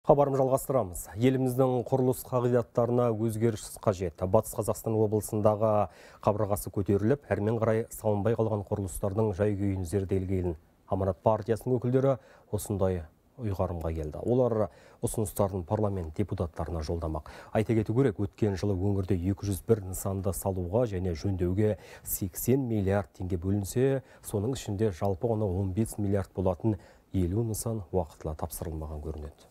Хабарым жалғастырамыз. Еліміздің құрылыс қағидаттарына өзгеріс қажет. Батыс Қазақстан облысындағы қабырғасы көтеріліп, әрмен қарай салынбай қалған құрылыстардың жай-күйін зерделеген Аманат партиясының өкілдері осындай ұйғарымға келді. Олар ұсыныстарын парламент депутаттарына жолдамақ. Айта кету керек, өткен жылы өңірде 201 нысанды салуға және жөндеуге 80 миллиард теңге бөлінсе, соның ішінде жалпы құны 15 миллиард болатын 50 нысан уақытылы тапсырылмаған көрінеді.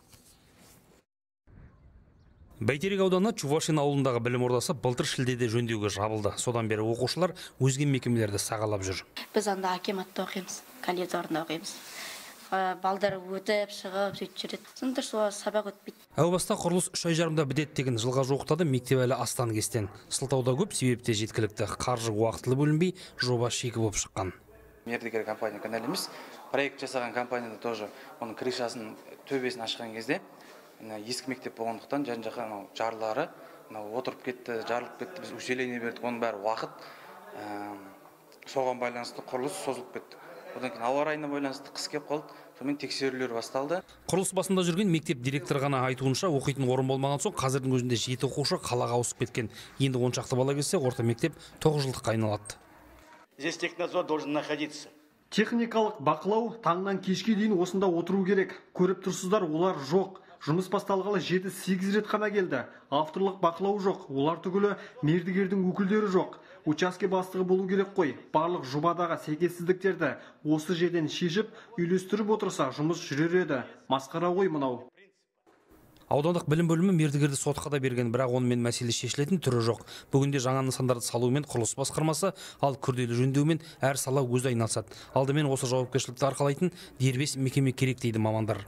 Бәйтерек ауданы Чувашин ауылындағы білім ордасы былтыр шілдеде жөндеуге жабылды. Содан бері оқушылар өзге мекемелерді сағалап жүр. Біз анда акиматта оқимыз, колледжорында оқимыз. Балдар өтіп, шығып, сөйтіп жүреді. Сонда сабақ өтпейді. Әу баста құрылыс 3 ай жарымда бітеді деген жылға жуықтады, мектеп әлі астан кестен. Сылтауда көп, себепте жеткілікті. Қаржы уақытылы бөлінбей, жоба шикі болып шыққан. Мердігер компания кінәлі емес. Проект жасаған компанияда тоже оның крышасын, төбесін ашқан кезде ескі мектеп болғандықтан жан-жаққа жарлары отырып кетті, жарылып кетті. Біз усиление бердік, оның бәрі уақыт. Соған байланысты құрылыс созылып кетті. Одан кейін ауа райына байланысты қыс кеп қалды. Сонымен тексерулер басталды. Құрылыс басында жүрген мектеп директоры ғана айтуынша, оқитын орын болмаған соң қазірдің өзінде 7 оқушы қалаға ауысып кеткен. Енді 10 шақты бала келсе, орта мектеп 9 жылдыққа айналады. Здесь технадзор должен находиться. Техникалық бақылау таңнан кешке дейін осында отыру керек. Көріп тұрсыздар, олар жоқ. Жұмыс басталғалы 7-8 рет қана келді. Авторлық бақылау жоқ. Олар түгілі мердігердің өкілдері жоқ. Учаске бастығы болу керек қой. Барлық жобадағы сәйкессіздіктерді осы жерден шешіп, үйлестіріп отырса, жұмыс жүрер еді. Масқара ғой мынау. Аудандық білім бөлімі мердігерді сотқа да берген, бірақ онымен мәселе шешілетін түрі жоқ. Бүгінде жаңа нысандарды салумен құрылыс басқармасы, ал күрделі жөндеумен әр сала өзі айналысады. Алдымен осы жауапкершілікті арқалайтын дербес мекеме керек дейді мамандар.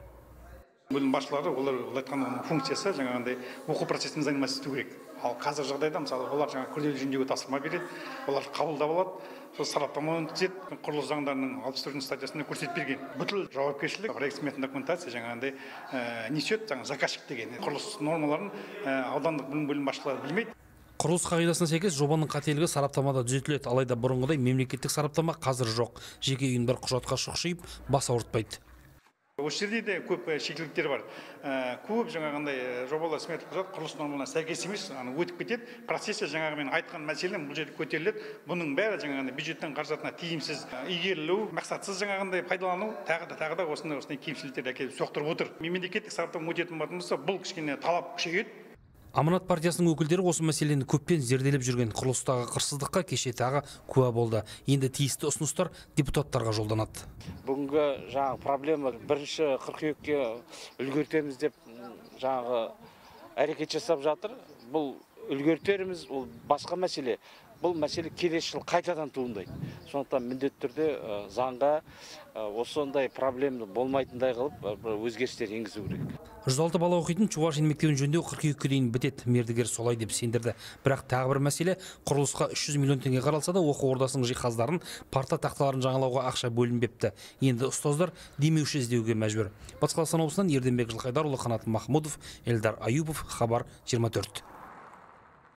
Бөлім басшылары олар айтқан функциясы жаңағындай оқу процесімен заниматься ету керек. Ал қазір жағдайда мысалы олар жаңа күрделі жөндеуге тапсырма береді, олар қабылдап алады, сол сараптама өткізеді. Құрылыс заңдарының 64 статьясында көрсетіп берген. Бүкіл жауапкершілік проект сметный документация жаңағындай несет заказчик деген. Құрылыс нормаларын аудандық білім бөлім басшылары білмейді. Құрылыс қағидасына сәйкес жобаның қателігі сараптамада түзетіледі, алайда бұрынғыдай мемлекеттік сараптама қазір жоқ. Жеке ұйымдар құжатқа шұқшиып, бас ауыртпайды. Осы жерде де көп шикіліктер бар. Көп жаңағындай жобалар сметалық құжат құрылыс нормаларына сәйкес емес, өтіп кетеді. Процессе жаңағы мен айтқан мәселе бұл жерде көтеріледі. Бұның бәрі жаңағындай бюджеттен қаражатына тиімсіз игерілу, мақсатсыз жаңағындай пайдалану, тағы да осындай кемшіліктерді әкеліп соқтырып отыр. Мемлекеттік сараптама өтетін болса, бұл кішкене талап күшейеді. Аманат партиясының өкілдері осы мәселені көппен зерделеп жүрген. Құрылыстағы қырсыздыққа кеше тағы куә болды. Енді тиісті ұсыныстар депутаттарға жолданады. Бүгінгі жаңағы проблема бірінші қыркүйекке үлгертеміз деп жаңағы әрекет жасап жатыр. Бұл үлгертеріміз, ол басқа мәселе. Бұл мәселе келесі жыл қайтадан туындайды. Сондықтан міндетті түрде заңға осындай проблема болмайтындай қылып өзгерістер енгізу керек. 106 бала оқитын Чувашин мектебін жөндеу қыркүйекке дейін бітеді. Мердігер солай деп сендірді. Бірақ тағы бір мәселе, құрылысқа 300 миллион теңге қаралса да, оқу ордасының жиһаздарын, парта тақталарын жаңалауға ақша бөлінбепті. Енді ұстаздар демеуші іздеуге мәжбүр. Батыс Қазақстан облысынан Ерденбек Жылқайдарұлы, Қанат Махмудов, Эльдар Аюпов, Хабар 24.